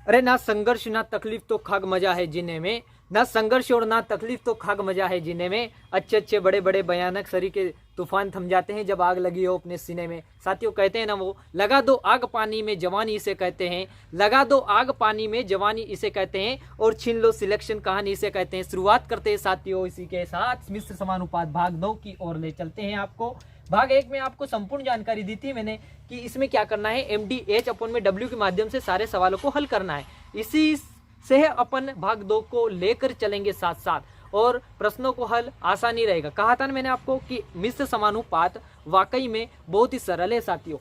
अरे ना संघर्ष ना तकलीफ तो खाग मजा है जीने में, ना संघर्ष और ना तकलीफ तो खाग मजा है जीने में। अच्छे अच्छे बड़े बड़े भयानक सरी के तूफान थम जाते हैं जब आग लगी हो अपने सीने में। साथियों कहते हैं ना वो, लगा दो आग पानी में जवानी इसे कहते हैं, लगा दो आग पानी में जवानी इसे कहते हैं, और छीन लो सिलेक्शन कहानी इसे कहते हैं। शुरुआत करते हैं साथियों इसी के साथ मिश्र समानुपात भाग 2 की ओर ले चलते हैं आपको। भाग 1 में आपको संपूर्ण जानकारी दी थी मैंने कि इसमें क्या करना है, MDH/W के माध्यम से सारे सवालों को हल करना है। इसी से अपन भाग 2 को लेकर चलेंगे साथ साथ, और प्रश्नों को हल आसानी रहेगा। कहा था ना मैंने आपको कि मिश्र समानुपात वाकई में बहुत ही सरल है साथियों।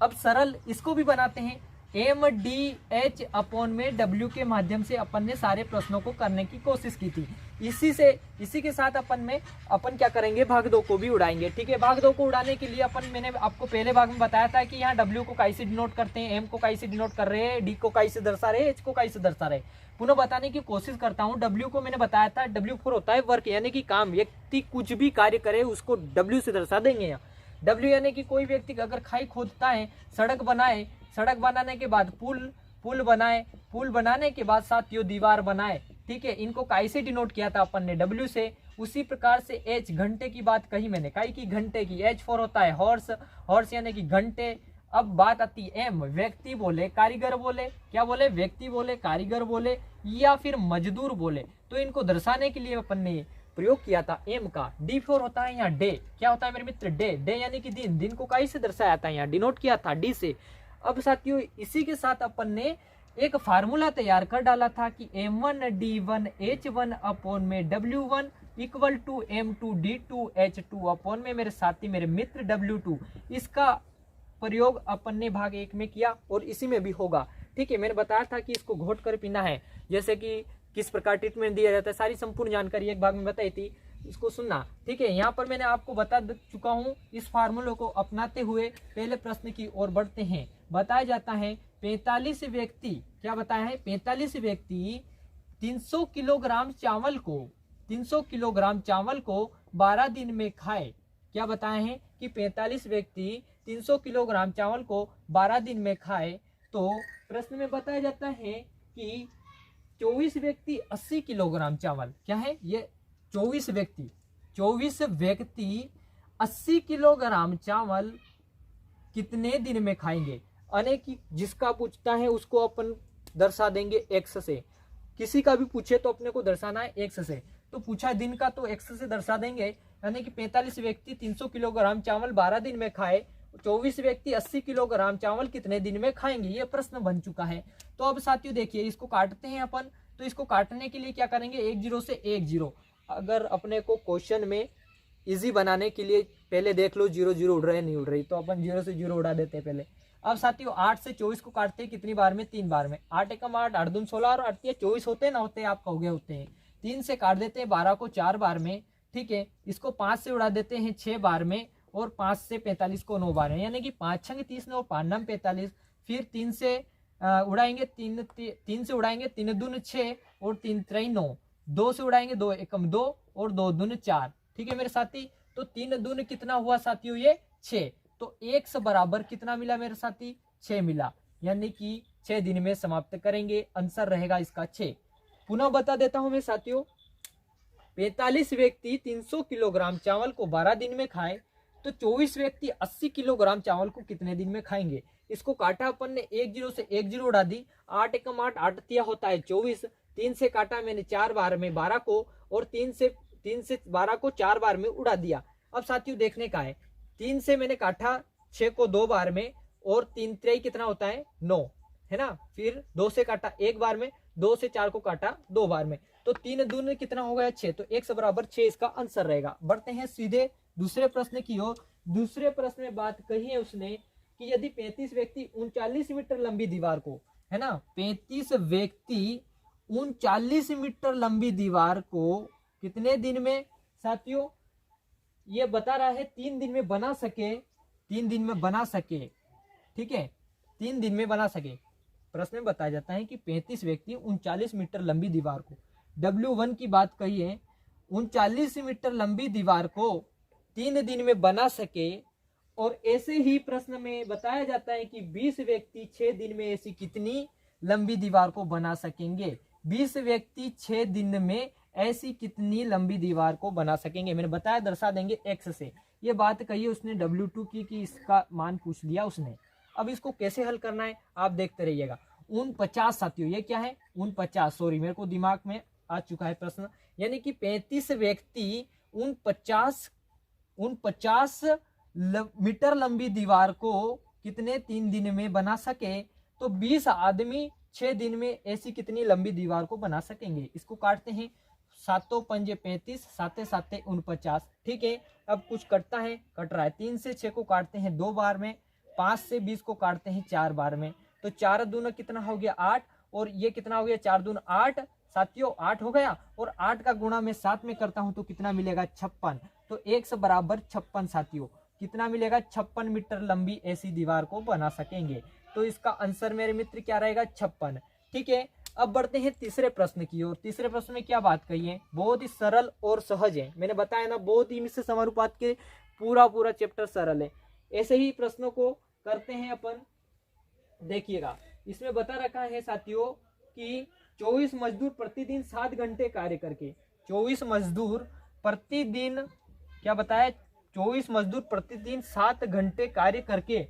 अब सरल इसको भी बनाते हैं, MDH/W के माध्यम से अपन ने सारे प्रश्नों को करने की कोशिश की थी। इसी के साथ अपन क्या करेंगे, भाग 2 को भी उड़ाएंगे। ठीक है, भाग 2 को उड़ाने के लिए मैंने आपको पहले भाग में बताया था कि यहाँ W को काई से डिनोट करते हैं, M को काई से डिनोट कर रहे हैं, D को काई से दर्शा रहे हैं, H को काई से दर्शा रहे हैं। पुनः बताने की कोशिश करता हूँ। W को मैंने बताया था, W4 होता है वर्क, यानी कि काम। व्यक्ति कुछ भी कार्य करे उसको W से दर्शा देंगे यहाँ। W यानी कि कोई व्यक्ति अगर खाई खोदता है, सड़क बनाए, सड़क बनाने के बाद पुल बनाए, पुल बनाने के बाद साथियों दीवार बनाए। ठीक है, इनको काई से डिनोट किया था अपन ने, W से। उसी प्रकार से H, घंटे की बात कही मैंने, काई की घंटे की। H4 होता है हॉर्स, हॉर्स यानी कि घंटे। अब बात आती है M, व्यक्ति बोले कारीगर बोले, क्या बोले, व्यक्ति बोले कारीगर बोले या फिर मजदूर बोले, तो इनको दर्शाने के लिए अपन ने प्रयोग किया था M का। D4 होता है यहाँ डे, क्या होता है मेरे मित्र, डे। डे यानी कि दिन, दिन को काई से दर्शाया था, यहाँ डिनोट किया था D से। अब साथियों इसी के साथ अपन ने एक फार्मूला तैयार कर डाला था कि M1D1H1/W1 इक्वल टू M2D2H2 मेरे साथी मेरे मित्र W2। इसका प्रयोग अपन ने भाग 1 में किया और इसी में भी होगा। ठीक है, मैंने बताया था कि इसको घोट कर पीना है, जैसे कि किस प्रकार ट्रीटमेंट दिया जाता है, सारी संपूर्ण जानकारी एक भाग में बताई थी, इसको सुनना। ठीक है, यहाँ पर मैंने आपको बता चुका हूँ। इस फार्मूले को अपनाते हुए पहले प्रश्न की ओर बढ़ते हैं। बताया जाता है 45 व्यक्ति, क्या बताया है, 45 व्यक्ति 300 किलोग्राम चावल को 12 दिन में खाए। क्या बताया है कि 45 व्यक्ति 300 किलोग्राम चावल को 12 दिन में खाए। तो प्रश्न में बताया जाता है कि 24 व्यक्ति 80 किलोग्राम चावल, क्या है ये, 24 व्यक्ति 80 किलोग्राम चावल कितने दिन में खाएंगे। अनेक जिसका पूछता है उसको अपन दर्शा देंगे X से, किसी का भी पूछे तो अपने को दर्शाना है X से। तो पूछा दिन का तो X से दर्शा देंगे, यानी कि 45 व्यक्ति 300 किलोग्राम चावल 12 दिन में खाए, 24 व्यक्ति 80 किलोग्राम चावल कितने दिन में खाएंगे, ये प्रश्न बन चुका है। तो अब साथियों देखिए, इसको काटते हैं अपन। तो इसको काटने के लिए क्या करेंगे, 1 0 से 1 0। अगर अपने को क्वेश्चन में इजी बनाने के लिए पहले देख लो 0 0 उड़ रहे नहीं उड़ रही, तो अपन 0 से 0 उड़ा देते हैं पहले। अब साथियों 8 से 24 को काटते हैं कितनी बार में, 3 बार में। 8 एकम 8, 8 दून 16 और 8 24 होते हैं ना, होते हैं, आप कहोगे होते हैं। 3 से काट देते हैं 12 को 4 बार में। ठीक है, इसको 5 से उड़ा देते हैं 6 बार में, और 5 से 45 को 9 बार में, यानी कि 5 छंग 30 और 5 नम 45। फिर 3 से उड़ाएंगे, 3 से उड़ाएंगे 3 दून 6 और 3 3 9। 2 से उड़ाएंगे 2 एकम 2 और 2 दून 4। ठीक है मेरे साथी, तो 3 दून कितना हुआ साथियों, ये 6। तो x बराबर कितना मिला मेरे साथी, 6 मिला, यानी कि 6 दिन में समाप्त करेंगे। आंसर रहेगा इसका 6। पुनः बता देता हूं मैं साथियों, 45 व्यक्ति 300 किलोग्राम चावल को 12 दिन में खाए, तो 24 व्यक्ति 80 किलोग्राम चावल को कितने दिन में खाएंगे। इसको काटा अपन ने, 1 0 से 1 0 उड़ा दी। 8 एकम 8, 8 तिया होता है 24। 3 से काटा मैंने 4 बार में 12 को, और 3 से 12 को 4 बार में उड़ा दिया। अब साथियों देखने का है, 3 से मैंने काटा 6 को 2 बार में, और 3 3 कितना होता है 9, है ना। फिर 2 से काटा 1 बार में, 2 से 4 को काटा 2 बार में, तो 3 दून कितना हो गया 6। तो x बराबर 6 इसका आंसर रहेगा। बढ़ते हैं सीधे दूसरे प्रश्न की ओर। दूसरे प्रश्न में बात कही है उसने कि यदि 35 व्यक्ति 39 मीटर लंबी दीवार को, है ना, 35 व्यक्ति 39 मीटर लंबी दीवार को कितने दिन में साथियों, ये बता रहा है 3 दिन में बना सके, 3 दिन में बना सके। ठीक है, 3 दिन में बना सके। प्रश्न में बताया जाता है कि 35 व्यक्ति 39 मीटर लंबी दीवार को, W1 की बात कही है, 39 मीटर लंबी दीवार को 3 दिन में बना सके। और ऐसे ही प्रश्न में बताया जाता है कि 20 व्यक्ति 6 दिन में ऐसी कितनी लंबी दीवार को बना सकेंगे? 20 व्यक्ति 6 दिन में ऐसी कितनी लंबी दीवार को बना सकेंगे? मैंने बताया दर्शा देंगे x से। ये बात कही उसने W2 की कि इसका मान पूछ लिया उसने। अब इसको कैसे हल करना है आप देखते रहिएगा। 49 साथियों, ये क्या है 49, सॉरी मेरे को दिमाग में आ चुका है प्रश्न, यानी कि 35 व्यक्ति 49 मीटर लंबी दीवार को कितने 3 दिन में बना सके? तो 20 आदमी 6 दिन में ऐसी कितनी लंबी दीवार को बना सकेंगे? इसको काटते हैं, 7 पंजे 35, 7 7 49, ठीक है। अब कुछ कटता है, कट रहा है। 3 से 6 को काटते हैं 2 बार में, 5 से 20 को काटते हैं 4 बार में। तो 4 दूना कितना हो गया 8, और ये कितना हो गया 4 दूना 8 साथियों, 8 हो गया। और 8 का गुणा मैं 7 में करता हूं तो कितना मिलेगा 56। तो x बराबर 56 साथियों, कितना मिलेगा 56 मीटर लंबी ऐसी दीवार को बना सकेंगे। तो इसका आंसर मेरे मित्र क्या रहेगा 56, ठीक है। अब बढ़ते हैं तीसरे प्रश्न की ओर। तीसरे प्रश्न में क्या बात कही है, बहुत ही सरल और सहज है। मैंने बताया ना, बहुत ही मिश्र समानुपात के पूरा चैप्टर सरल है। ऐसे ही प्रश्नों को करते हैं अपन। देखिएगा, इसमें बता रखा है साथियों कि 24 मजदूर प्रतिदिन 7 घंटे कार्य करके, 24 मजदूर प्रतिदिन क्या बताया, 24 मजदूर प्रतिदिन 7 घंटे कार्य करके,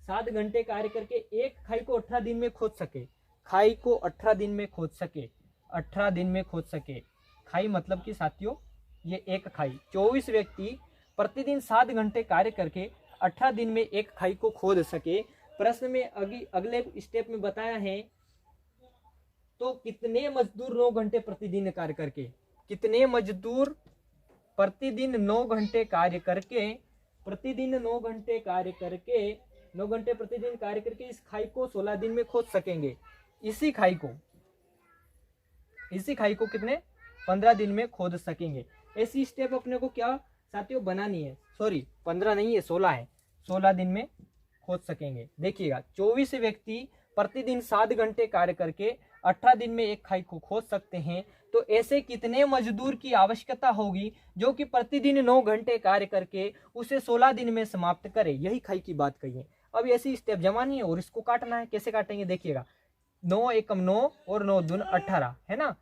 7 घंटे कार्य करके एक खाई को 18 दिन में खोद सके। खाई को 18 दिन में खोद सके, 18 दिन में खोद सके। खाई मतलब कि साथियों ये एक खाई। 24 व्यक्ति प्रतिदिन 7 घंटे कार्य करके 18 दिन में एक खाई को खोद सके। प्रश्न में अगले स्टेप में बताया है, तो कितने मजदूर 9 घंटे प्रतिदिन कार्य करके, कितने मजदूर प्रतिदिन 9 घंटे कार्य करके, प्रतिदिन 9 घंटे कार्य करके, 9 घंटे प्रतिदिन कार्य करके इस खाई को 16 दिन में खोद सकेंगे। इसी खाई को कितने 15 दिन में खोद सकेंगे। ऐसी स्टेप अपने को क्या साथियों बनानी है, सॉरी 15 नहीं है 16 है, 16 दिन में खोद सकेंगे। देखिएगा, 24 व्यक्ति प्रतिदिन 7 घंटे कार्य करके 18 दिन में एक खाई को खोद सकते हैं। तो ऐसे कितने मजदूर की आवश्यकता होगी जो कि प्रतिदिन 9 घंटे कार्य करके उसे 16 दिन में समाप्त करे? यही खाई की बात कही है। अब ऐसी स्टेप जमानी है और इसको काटना है। कैसे काटेंगे देखिएगा, 9 एकम 9 और 9 दून 18 है ना।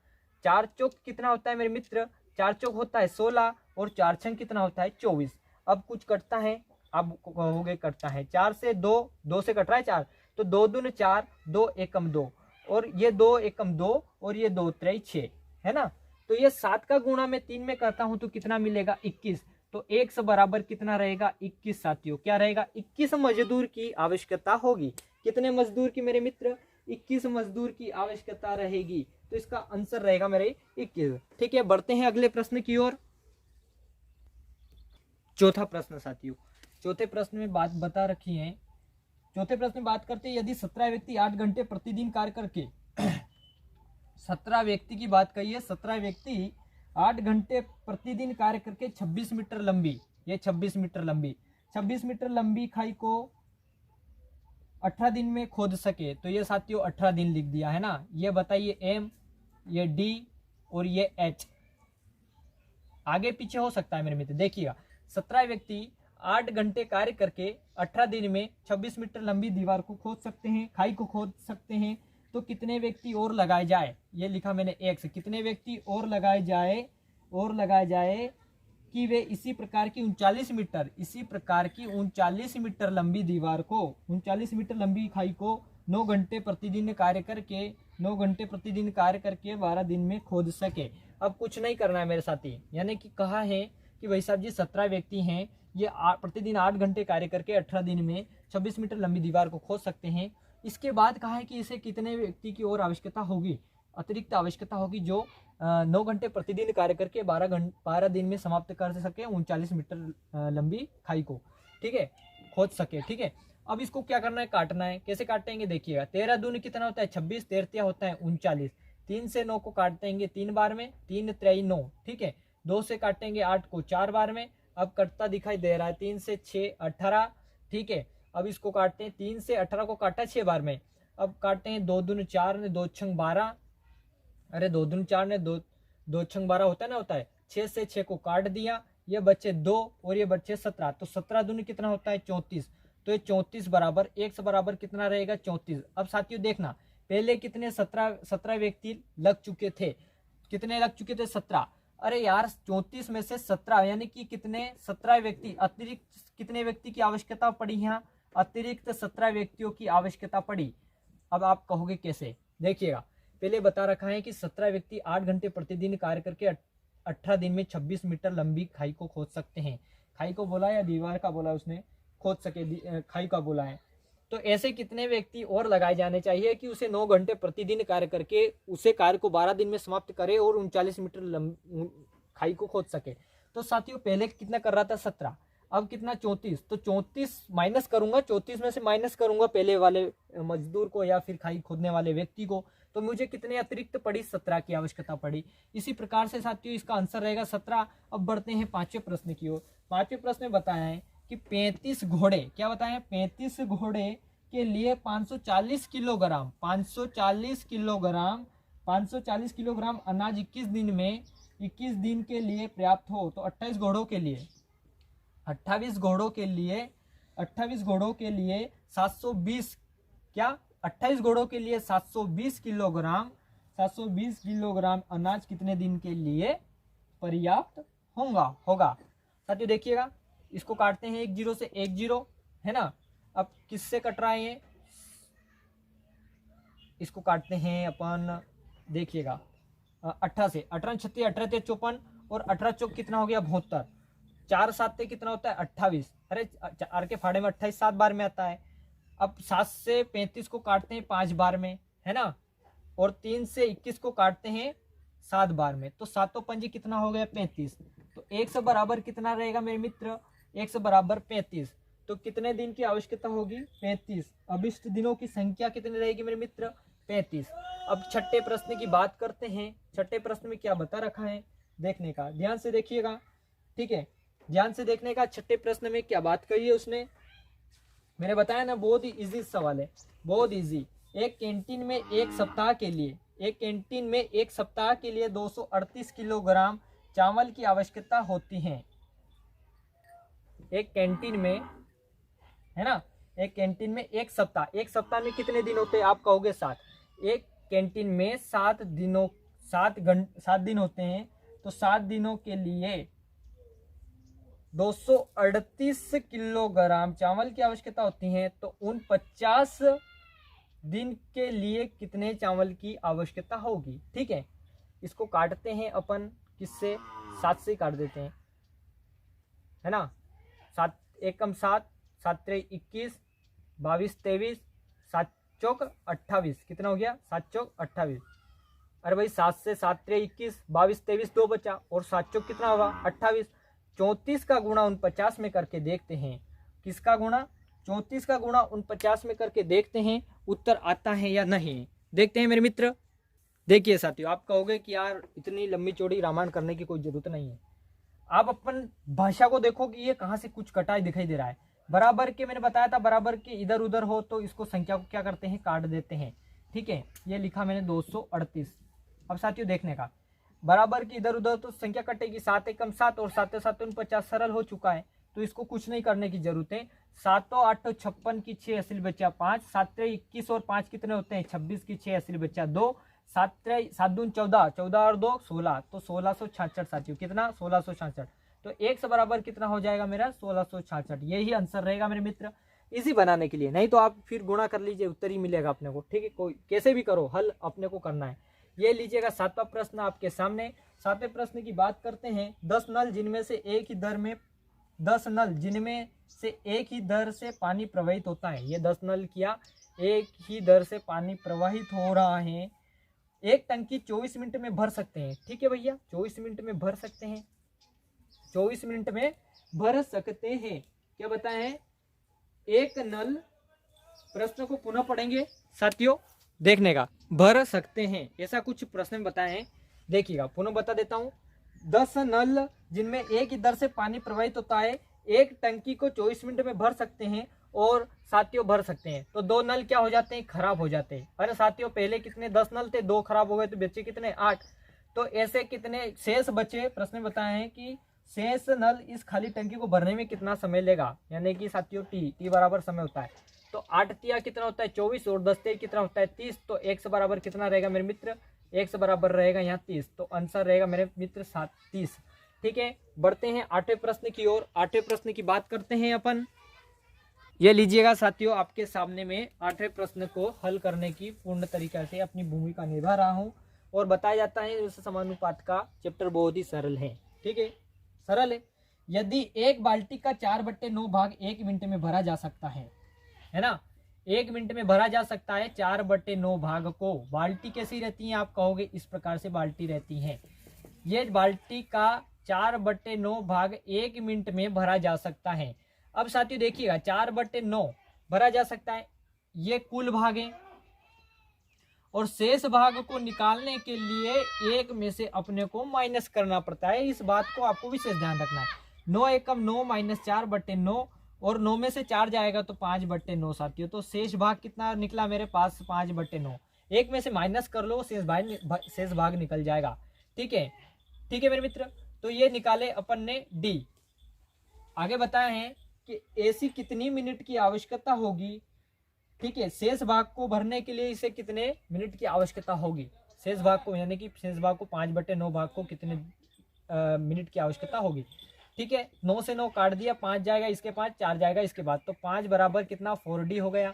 4 चौक कितना होता है मेरे मित्र, 4 चौक होता है 16 और 4 छंग कितना होता है 24। अब कुछ कटता है, अब हो गए कटता है 4 से 2 से कट रहा है 4, तो 2 दून 4, 2 एकम 2 और ये 2 एकम 2 और ये 2 3 6 है ना। तो ये 7 का गुणा मैं 3 में करता हूं तो कितना मिलेगा 21। तो x बराबर कितना रहेगा 21 साथियों, क्या रहेगा 21 मजदूर की आवश्यकता होगी। कितने मजदूर की मेरे मित्र, 21 मजदूर की आवश्यकता रहेगी। तो इसका आंसर रहेगा मेरे 21, ठीक है। बढ़ते हैं अगले प्रश्न की ओर। चौथा प्रश्न साथियों, चौथे प्रश्न में बात बता रखी है। चौथे प्रश्न में बात करते हैं, यदि 17 व्यक्ति 8 घंटे प्रतिदिन कार्य करके 17 व्यक्ति की बात कही है, 17 व्यक्ति 8 घंटे प्रतिदिन कार्य करके 26 मीटर लंबी, ये 26 मीटर लंबी खाई को 18 दिन में खोद सके। तो ये साथियों 18 दिन लिख दिया है ना। ये बताइए M, ये D और ये H, आगे पीछे हो सकता है मेरे मित्र। देखिएगा, 17 व्यक्ति 8 घंटे कार्य करके 18 दिन में 26 मीटर लंबी दीवार को खोद सकते हैं, खाई को खोद सकते हैं। तो कितने व्यक्ति और लगाए जाए, ये लिखा मैंने x, कितने व्यक्ति और लगाए जाए कि वे इसी प्रकार की 39 मीटर लंबी दीवार को, 39 मीटर लंबी खाई को 9 घंटे प्रतिदिन कार्य करके 12 दिन में खोद सके। अब कुछ नहीं करना है मेरे साथी, यानी कि कहा है कि भाई साहब जी 17 व्यक्ति हैं, ये प्रतिदिन 8 घंटे कार्य करके 18 दिन में 26 मीटर लंबी दीवार को खोद सकते हैं। इसके बाद कहा है कि इसे कितने व्यक्ति की और आवश्यकता होगी, अतिरिक्त आवश्यकता होगी जो 9 घंटे प्रतिदिन कार्य करके 12 दिन में समाप्त कर सके 39 मीटर लंबी खाई को, ठीक है, खोद सके, ठीक है। अब इसको क्या करना है, काटना है। कैसे काटेंगे देखिएगा, 13 दूनी कितना होता है 26, 13 होता है 39, 3 से 9 को काटेंगे 3 बार में, 3 3 9, ठीक है। 2 से काटेंगे 8 को 4 बार में। अब कटता दिखाई दे रहा है, 3 से 6 18, ठीक है। अब इसको काटते हैं, 3 से 18 को काटा 6 बार में। अब काटते हैं 2 दून 4 ने 2 छंग 12, अरे 2 दून 4 ने 2 छंग 12 होता है। 6 से 6 को काट दिया, ये बच्चे 2 और ये बच्चे 17, तो 17 दूनी कितना होता है 34। तो ये 34 बराबर x बराबर कितना रहेगा 34। अब साथियों देखना, पहले कितने 17 व्यक्ति लग चुके थे। कितने लग चुके थे? 17। अरे यार 34 में से 17 यानी कि कितने 17 व्यक्ति, अतिरिक्त कितने व्यक्ति की आवश्यकता पड़ी? यहाँ अतिरिक्त 17 व्यक्तियों की आवश्यकता पड़ी। अब आप कहोगे कैसे? देखिएगा, पहले बता रखा है कि 17 व्यक्ति 8 घंटे प्रतिदिन कार्य करके 18 दिन में 26 मीटर लंबी खाई को खोद सकते हैं। खाई को बोला या दीवार का बोला? उसने खोद सके, खाई का बोला है। तो ऐसे कितने व्यक्ति और लगाए जाने चाहिए कि उसे 9 घंटे प्रतिदिन कार्य करके उसे कार्य को 12 दिन में समाप्त करे और 39 मीटर खाई को खोद सके। तो साथियों पहले कितना कर रहा था? 17। अब कितना? 34। तो 34 माइनस करूंगा, 34 में से माइनस करूंगा पहले वाले मजदूर को या फिर खाई खोदने वाले व्यक्ति को, तो मुझे कितने अतिरिक्त पड़ी? 17 की आवश्यकता पड़ी। इसी प्रकार से साथियों इसका आंसर रहेगा 17। अब बढ़ते हैं 5वें प्रश्न की ओर। 5वें प्रश्न में बताया है कि 35 घोड़े, क्या बताया है? 35 घोड़े के लिए 540 किलोग्राम 540 किलोग्राम अनाज 21 दिन के लिए पर्याप्त हो तो 28 घोड़ों के लिए 720 क्या 28 घोड़ों के लिए 720 किलोग्राम अनाज कितने दिन के लिए पर्याप्त होगा। साथियों देखिएगा, इसको काटते हैं 1 0 से 1 0, है ना। अब किससे कट रहा है ये? इसको काटते हैं अपन, देखिएगा 18 से। 18 36 18 54 और 18 चौक कितना हो गया? 72। 4 7 कितना होता है? 28। अरे 4 के फाड़े में 28 7 बार में आता है। अब 7 से 35 को काटते हैं 5 बार में, है ना, और 3 से 21 को काटते हैं 7 बार में। तो 7 पंजे कितना हो गया? 35। तो 1 से बराबर कितना रहेगा मेरे मित्र? 1 से बराबर 35। तो कितने दिन की आवश्यकता होगी? 35। अभिष्ट दिनों की संख्या कितनी रहेगी मेरे मित्र? 35। अब छठे प्रश्न की बात करते हैं। छठे प्रश्न में क्या बता रखा है देखने का, ध्यान से देखिएगा, ठीक है, ध्यान से देखने का। छठे प्रश्न में क्या बात कही है उसने? मैंने बताया ना, बहुत ही इजी सवाल है, बहुत इजी। एक कैंटीन में एक सप्ताह के लिए 238 किलोग्राम चावल की आवश्यकता होती है। एक कैंटीन में, है ना, एक कैंटीन में एक सप्ताह में कितने दिन होते हैं? आप कहोगे 7। एक कैंटीन में 7 दिन होते हैं। तो 7 दिनों के लिए 238 किलोग्राम चावल की आवश्यकता होती है। तो 49 दिन के लिए कितने चावल की आवश्यकता होगी? ठीक है, इसको काटते हैं अपन, किससे? 7 से काट देते हैं, है ना। 7 एकम 7, 7 3 21, 22 23, 7 चौक 28, कितना हो गया? 7 चौक 28। अरे भाई 7 से 7 3 21, 22 23 2 बचा, और 7 चौक कितना होगा? 28। 34 का गुणा 49 में करके देखते हैं। किसका गुणा? 34 का गुणा 49 में करके देखते हैं उत्तर आता है या नहीं। देखते हैं मेरे मित्र। देखिए साथियों, आप कहोगे कि यार इतनी लंबी चौड़ी रामायण करने की कोई जरूरत नहीं है। आप अपन भाषा को देखो कि ये कहाँ से कुछ कटाई दिखाई दे रहा है। बराबर के मैंने बताया था, बराबर के इधर उधर हो तो इसको संख्या को क्या करते हैं? काट देते हैं। ठीक है, ये लिखा मैंने 238। अब साथियों देखने का, बराबर की इधर उधर तो संख्या कटेगी। 7 एकम 7 और 7 7 49 सरल हो चुका है, तो इसको कुछ नहीं करने की जरूरत है। 7 8 56 की 6 असली बच्चा 5, 7 21 और 5 कितने होते हैं? 26 की 6 असली बच्चा 2, 7 7 14, 14 और 2 16, तो 1666 साथियों। कितना? 1666। तो 1 से बराबर कितना हो जाएगा मेरा? 1666। यही आंसर रहेगा मेरे मित्र। इजी बनाने के लिए, नहीं तो आप फिर गुणा कर लीजिए, उत्तर ही मिलेगा अपने को। ठीक है, कोई कैसे भी करो, हल अपने को करना है। ये लीजिएगा 7वां प्रश्न आपके सामने। 7वें प्रश्न की बात करते हैं। 10 नल जिनमें से एक ही दर से पानी प्रवाहित होता है। ये 10 नल किया, एक ही दर से पानी प्रवाहित हो रहा है। एक टंकी 24 मिनट में भर सकते हैं। ठीक है भैया, 24 मिनट में भर सकते हैं, 24 मिनट में भर सकते हैं। क्या बताए हैं? एक नल, प्रश्न को पुनः पढ़ेंगे साथियों, देखने का, भर सकते हैं, ऐसा कुछ प्रश्न में बताए हैं। देखिएगा, पुनः बता देता हूं। 10 नल जिनमें एक ही दर से पानी प्रवाहित होता है, एक टंकी को 24 मिनट में भर सकते हैं और साथियों भर सकते हैं। तो 2 नल क्या हो जाते हैं? खराब हो जाते हैं। अरे साथियों पहले कितने 10 नल थे, 2 खराब हो गए, तो बचे कितने? 8। तो ऐसे कितने शेष बचे? प्रश्न में बताए हैं कि शेष नल इस खाली टंकी को भरने में कितना समय लेगा, यानी कि साथियों टी बराबर समय होता है। तो 8 तिया कितना होता है 24 और 10 तिया कितना होता है 30। तो x बराबर कितना रहेगा मेरे मित्र, x बराबर रहेगा यहाँ 30। तो आंसर रहेगा मेरे मित्र 30। ठीक है, बढ़ते हैं 8वें प्रश्न की ओर। 8वें प्रश्न की बात करते हैं अपन। ये लीजिएगा साथियों, आपके सामने में 8वें प्रश्न को हल करने की पूर्ण तरीके से अपनी भूमिका निभा रहा हूँ। और बताया जाता है उस समानुपात का चैप्टर बहुत ही सरल है। ठीक है, सरल है। यदि एक बाल्टी का 4/9 भाग 1 मिनट में भरा जा सकता है ना, 1 मिनट में भरा जा सकता है 4/9 भाग को। बाल्टी कैसी रहती है आप कहोगे, इस प्रकार से बाल्टी रहती है। ये बाल्टी का 4/9 भाग 1 मिनट में भरा जा सकता है। अब साथियों देखिएगा 4/9 भरा जा सकता है, ये कुल भाग है। और शेष भाग को निकालने के लिए एक में से अपने को माइनस करना पड़ता है। इस बात को आपको विशेष ध्यान रखना है। 9 एकम 9 माइनस 4/9 और 9 में से 4 जाएगा तो 5/9 साथियों। तो शेष भाग कितना निकला मेरे पास 5/9। एक में से माइनस कर लो, शेष भाग निकल जाएगा। ठीक है, ठीक है मेरे मित्र। तो ये निकाले अपन ने डी। आगे बताए हैं कि ऐसी कितनी मिनट की आवश्यकता होगी। ठीक है, शेष भाग को भरने के लिए इसे कितने मिनट की आवश्यकता होगी। शेष भाग को यानी कि शेष भाग को 5/9 भाग को कितने मिनट की आवश्यकता होगी। ठीक है, 9 से 9 काट दिया, 5 जाएगा इसके 5, 4 जाएगा इसके बाद। तो 5 बराबर कितना 4D हो गया।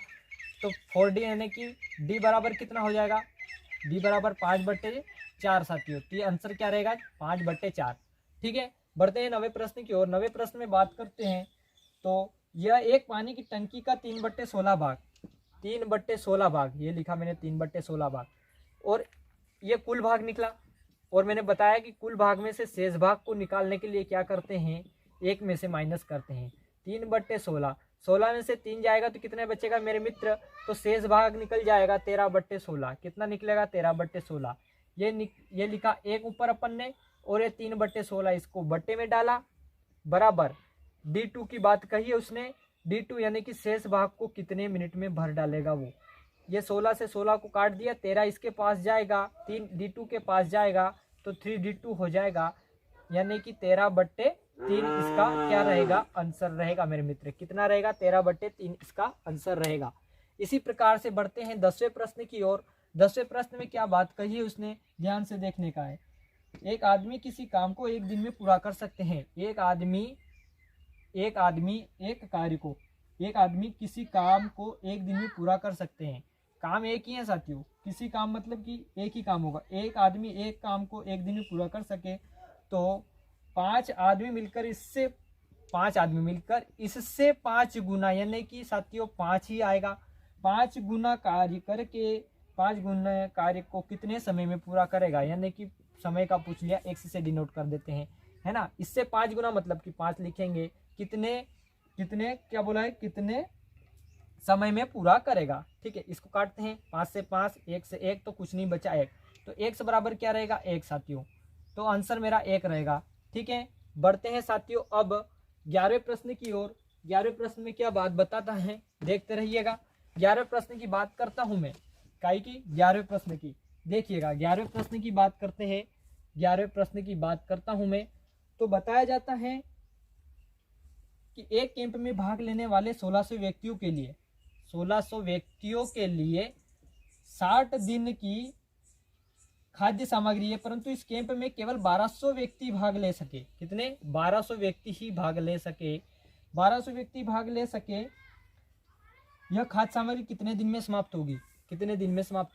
तो 4D यानी कि डी बराबर कितना हो जाएगा, डी बराबर 5/4 साथियों। तो ये आंसर क्या रहेगा 5/4। ठीक है, बढ़ते हैं 9वें प्रश्न की ओर। 9वें प्रश्न में बात करते हैं। तो यह एक पानी की टंकी का 3/16 भाग, 3/16 भाग, ये लिखा मैंने 3/16 भाग। और ये कुल भाग निकला। और मैंने बताया कि कुल भाग में से शेष भाग को निकालने के लिए क्या करते हैं, एक में से माइनस करते हैं। 3/16, 16 में से 3 जाएगा तो कितने बचेगा मेरे मित्र, तो शेष भाग निकल जाएगा 13/16। कितना निकलेगा 13/16। ये लिखा एक ऊपर अपन ने, और ये 3/16 इसको बट्टे में डाला बराबर। D2 की बात कही है उसने, D2 यानी कि शेष भाग को कितने मिनट में भर डालेगा वो। ये 16 से 16 को काट दिया, 13 इसके पास जाएगा, 3 D2 के पास जाएगा तो 3D2 हो जाएगा। यानी कि 13/3 इसका क्या रहेगा आंसर रहेगा मेरे मित्र। कितना रहेगा 13/3 इसका आंसर रहेगा। इसी प्रकार से बढ़ते हैं 10वें प्रश्न की ओर। 10वें प्रश्न में क्या बात कही है उसने, ध्यान से देखने का है। एक आदमी किसी काम को एक दिन में पूरा कर सकते हैं। एक आदमी किसी काम को एक दिन में पूरा कर सकते हैं। काम एक ही है साथियों, किसी काम मतलब कि एक ही काम होगा। एक आदमी एक काम को एक दिन में पूरा कर सके तो 5 आदमी मिलकर इससे 5 गुना यानी कि साथियों 5 ही आएगा। 5 गुना कार्य करके 5 गुना कार्य को कितने समय में पूरा करेगा, यानी कि समय का पूछ लिया, x से डिनोट कर देते हैं, है ना। इससे 5 गुना मतलब कि 5 लिखेंगे। कितने क्या बोला है, कितने समय में पूरा करेगा। ठीक है, इसको काटते हैं 5 से 5, 1 से 1 तो कुछ नहीं बचा 1। तो x बराबर क्या रहेगा 1 साथियों। तो आंसर मेरा 1 रहेगा। ठीक है, बढ़ते हैं साथियों अब 11वें प्रश्न की ओर। 11वें प्रश्न में क्या बात बताता है देखते रहिएगा। 11वें प्रश्न की बात करता हूं मैं, काई की 11वें प्रश्न की। देखिएगा 11वें प्रश्न की बात करते हैं। 11वें प्रश्न की बात करता हूं मैं। तो बताया जाता है कि एक कैंप में भाग लेने वाले 1600 व्यक्तियों के लिए 60 दिन की खाद्य सामग्री है, परंतु इस कैंप में केवल 1200 व्यक्ति भाग ले सके। कितने 1200 व्यक्ति ही भाग ले सके। 1200 व्यक्ति भाग ले सके। यह खाद्य सामग्री कितने दिन में समाप्त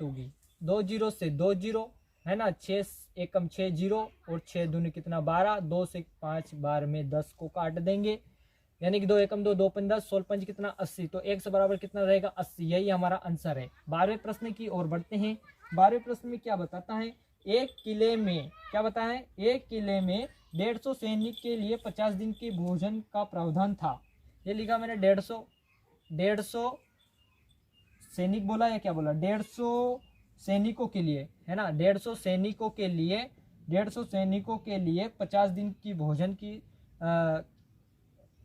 होगी, 2 0 से 2 0 है ना, 6 एकम 6 0 और 6 दूनी कितना 12, 2 से 5 बार में 10 को काट देंगे, यानी कि 2 एकम 2, 2 पंजा 16 पंज कितना 80। तो x बराबर कितना रहेगा 80। यही हमारा आंसर है। 12वें प्रश्न की ओर बढ़ते हैं। 12वें प्रश्न में क्या बताता है, एक किले में 150 सैनिक के लिए 50 दिन के भोजन का प्रावधान था। ये लिखा मैंने 150 सैनिक बोला या क्या बोला, 150 सैनिकों के लिए, है ना। 150 सैनिकों के लिए 50 दिन की भोजन की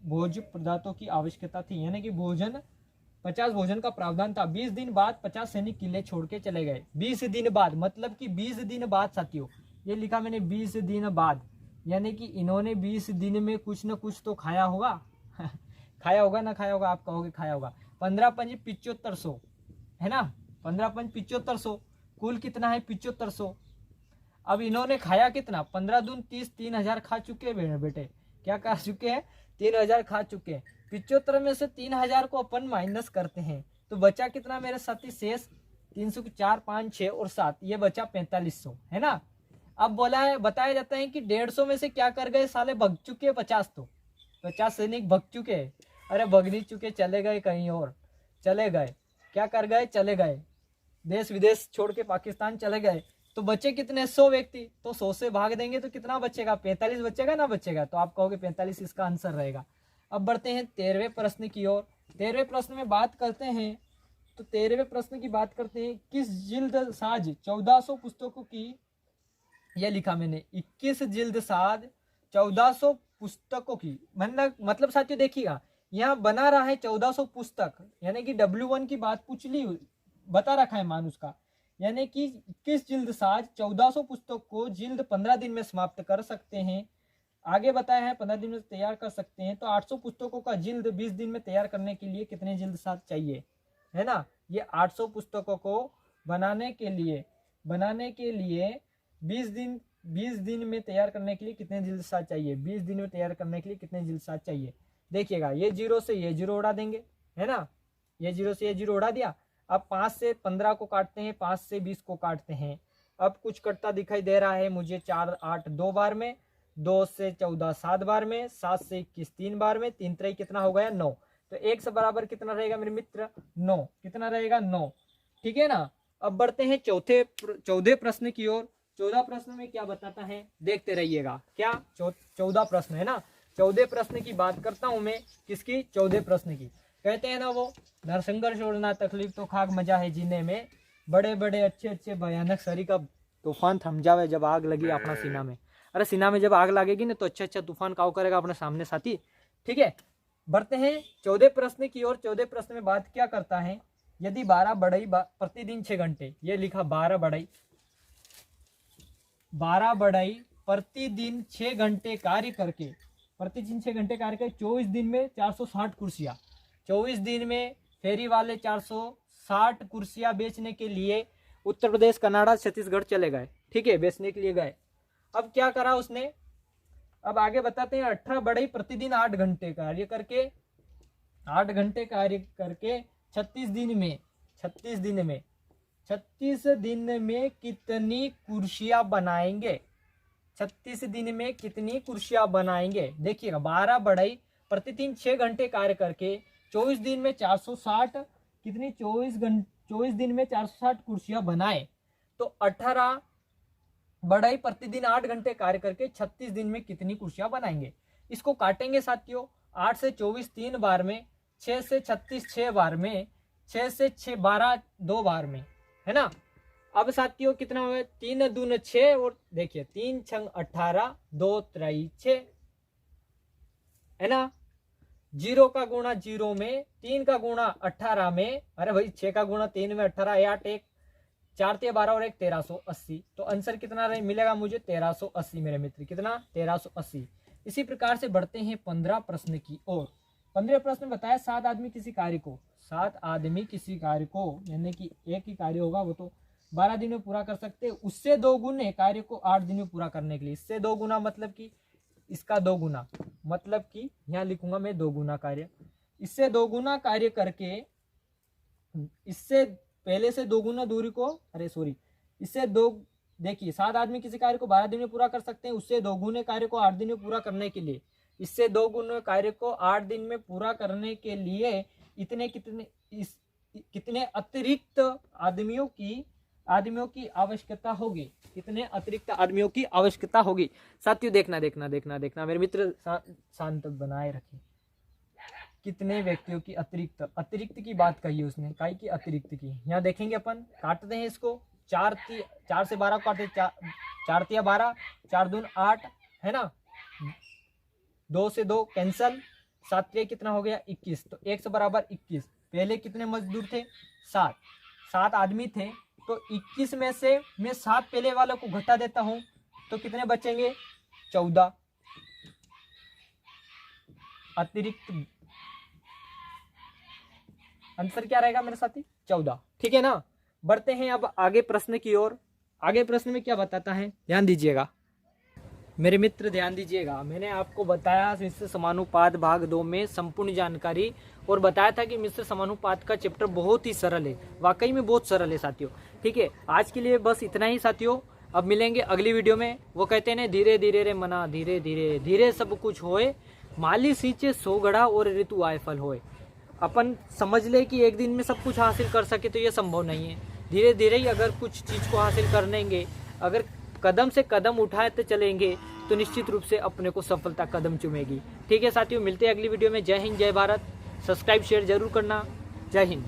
भोज्य पदार्थों की आवश्यकता थी, यानी कि 50 भोजन का प्रावधान था। 20 दिन बाद 50 सैनिक किले छोड़ के चले गए। 20 दिन बाद मतलब कि 20 दिन बाद साथियों, ये लिखा मैंने 20 दिन बाद, यानी कि इन्होंने 20 दिन में कुछ न कुछ तो खाया होगा। खाया होगा ना खाया होगा, आप कहोगे खाया होगा। 15 पंज 7500 है ना, 15 पंज 7500, कुल कितना है 7500। अब इन्होंने खाया कितना, 15 दून 30, 3000 खा चुके हैं बेटे, क्या खा चुके हैं, 3000 खा चुके हैं। 75 में से 3000 को अपन माइनस करते हैं तो बचा कितना मेरे साथी शेष, 300 की 4 5 6 और 7, ये बचा 4500 है ना। अब बोला है, बताया जाता है कि 150 में से क्या कर गए साले, भग चुके 50, तो 50 सैनिक भग चुके, अरे भग नहीं चुके, चले गए कहीं और, चले गए, क्या कर गए, चले गए देश विदेश छोड़ के पाकिस्तान चले गए। तो बचे कितने, 100 व्यक्ति, तो 100 से भाग देंगे तो कितना बचेगा, 45 बचेगा ना बचेगा, तो आप कहोगे 45 इसका आंसर रहेगा। अब बढ़ते हैं 13वें प्रश्न की ओर। 13वें प्रश्न में बात करते हैं, तो 13वें प्रश्न की बात करते हैं, किस जिल्द साज 1400 पुस्तकों की, यह लिखा मैंने 21 जिल्द साज 1400 पुस्तकों की, मतलब साथियों देखिएगा यहाँ बना रहा है 1400 पुस्तक, यानी कि W1 की बात पूछ ली, बता रखा है मान उसका, यानी कि 21 जिल्द साज 1400 पुस्तक को जिल्द 15 दिन में समाप्त कर सकते हैं। आगे बताया है 15 दिन में तैयार कर सकते हैं, तो 800 पुस्तकों का जिल्द 20 दिन में तैयार करने के लिए कितने जिल्द साज चाहिए, है ना। ये 800 पुस्तकों को बनाने के लिए 20 दिन में तैयार करने के लिए कितने जिल्द साज चाहिए, 20 दिन में तैयार करने के लिए कितने जिल्द साज चाहिए। देखिएगा ये 0 से ये 0 उड़ा देंगे, है ना, ये 0 से ये 0 उड़ा दिया। अब 5 से 15 को काटते हैं, 5 से 20 को काटते हैं। अब कुछ कटता दिखाई दे रहा है मुझे, 4 8 2 बार में, 2 से 14 7 बार में, 7 से 21 3 बार में, 3 3 कितना हो गया 9, तो 1 से बराबर कितना रहेगा मेरे मित्र, 9, कितना रहेगा 9, ठीक है ना। अब बढ़ते हैं 14 प्रश्न की ओर। 14 प्रश्न में क्या बताता है, देखते रहिएगा, क्या 14 प्रश्न है ना। 14 प्रश्न की बात करता हूं मैं, किसकी, 14 प्रश्न की। कहते हैं ना वो, नरसंघर्ष और ना तकलीफ तो खाक मजा है जीने में, बड़े बड़े अच्छे अच्छे भयानक सरी का तूफान थम जावे जब आग लगी अपना सीना में। अरे सीना में जब आग लगेगी ना तो अच्छा अच्छा तूफान काव करेगा अपने सामने साथी, ठीक है। बढ़ते हैं 14 प्रश्न की ओर। 14 प्रश्न में बात क्या करता है, यदि 12 बढ़ई प्रतिदिन 6 घंटे, ये लिखा 12 बढ़ई प्रतिदिन 6 घंटे कार्य करके, प्रतिदिन 6 घंटे कार्य करके 24 दिन में 460 कुर्सियां, 24 दिन में फेरी वाले 460 कुर्सियां बेचने के लिए उत्तर प्रदेश, कनाडा, छत्तीसगढ़ चले गए, ठीक है, बेचने के लिए गए। अब क्या करा उसने, अब आगे बताते हैं। 18 बढ़ई प्रतिदिन 8 घंटे कार्य करके, 8 घंटे कार्य करके 36 दिन में कितनी कुर्सियां बनाएंगे, 36 दिन में कितनी कुर्सियां बनाएंगे। देखिएगा 12 बढ़ई प्रतिदिन 6 घंटे कार्य करके 24 दिन में 460 कितनी, 24 दिन में 460 कुर्सियां बनाए, तो 18 बढ़ई प्रतिदिन 8 घंटे कार्य करके 36 दिन में कितनी कुर्सियां बनाएंगे। इसको काटेंगे साथियों, 8 से 24 3 बार में, 6 से 36 6 बार में, 6 से 6 12 2 बार में, है ना। अब साथियों कितना हुआ, 3 दून 6 और देखिए 3 छंग 18, 2 3 6, है ना। 0 का गुणा 0 में, 3 का गुणा 18 में, अरे भाई 6 का गुणा 3 में 18, 8 1 4 3 12 और 1 1380, तो आंसर कितना मिलेगा मुझे 1380 मेरे मित्र, कितना 1380। इसी प्रकार से बढ़ते हैं 15 प्रश्न की ओर। 15 प्रश्न बताया 7 आदमी किसी कार्य को, 7 आदमी किसी कार्य को, यानी कि एक ही कार्य होगा वो तो 12 दिन में पूरा कर सकते हैं, उससे 2 गुने कार्य को 8 दिन में पूरा करने के लिए। इससे 2 गुना मतलब कि इसका 2 गुना, मतलब कि यहाँ लिखूंगा मैं 2 गुना कार्य, इससे 2 गुना कार्य करके, इससे पहले से 2 गुना दूरी को, अरे सॉरी, इससे 2, देखिए 7 आदमी किसी कार्य को 12 दिन में पूरा कर सकते हैं, उससे 2 गुने कार्य को 8 दिन में पूरा करने के लिए, इससे 2 गुने कार्य को 8 दिन में पूरा करने के लिए कितने अतिरिक्त आदमियों की आवश्यकता होगी, कितने अतिरिक्त आदमियों की आवश्यकता होगी। साथियों देखना मेरे मित्र, शांत बनाए रखें। कितने व्यक्तियों की अतिरिक्त की बात कही है उसने, काई की अतिरिक्त की। यहाँ देखेंगे अपन, काटते हैं इसको, 4 से 12 काटते, 4 3 12, 4 दून 8, है ना, 2 से 2 कैंसल, 7 3 कितना हो गया 21, तो 1 से बराबर 21। पहले कितने मजदूर थे, 7 आदमी थे, तो 21 में से मैं 7 पहले वालों को घटा देता हूं, तो कितने बचेंगे 14 अतिरिक्त आंसर क्या रहेगा मेरे साथी? 14। ठीक है ना। बढ़ते हैं अब आगे प्रश्न की ओर। आगे प्रश्न में क्या बताता है, ध्यान दीजिएगा मेरे मित्र, ध्यान दीजिएगा। मैंने आपको बताया मिश्र समानुपात भाग 2 में संपूर्ण जानकारी, और बताया था कि मिश्र समानुपात का चैप्टर बहुत ही सरल है, वाकई में बहुत सरल है साथियों। ठीक है, आज के लिए बस इतना ही साथियों। अब मिलेंगे अगली वीडियो में। वो कहते हैं धीरे धीरे रे मना, धीरे धीरे धीरे सब कुछ होए, माली सींचे 100 घड़ा और ऋतु आए फल होए। अपन समझ ले कि एक दिन में सब कुछ हासिल कर सके तो ये संभव नहीं है। धीरे धीरे ही अगर कुछ चीज़ को हासिल कर लेंगे, अगर कदम से कदम उठाते चलेंगे तो निश्चित रूप से अपने को सफलता कदम चूमेगी। ठीक है साथियों, मिलते हैं अगली वीडियो में। जय हिंद, जय भारत। सब्सक्राइब शेयर जरूर करना। जय हिंद।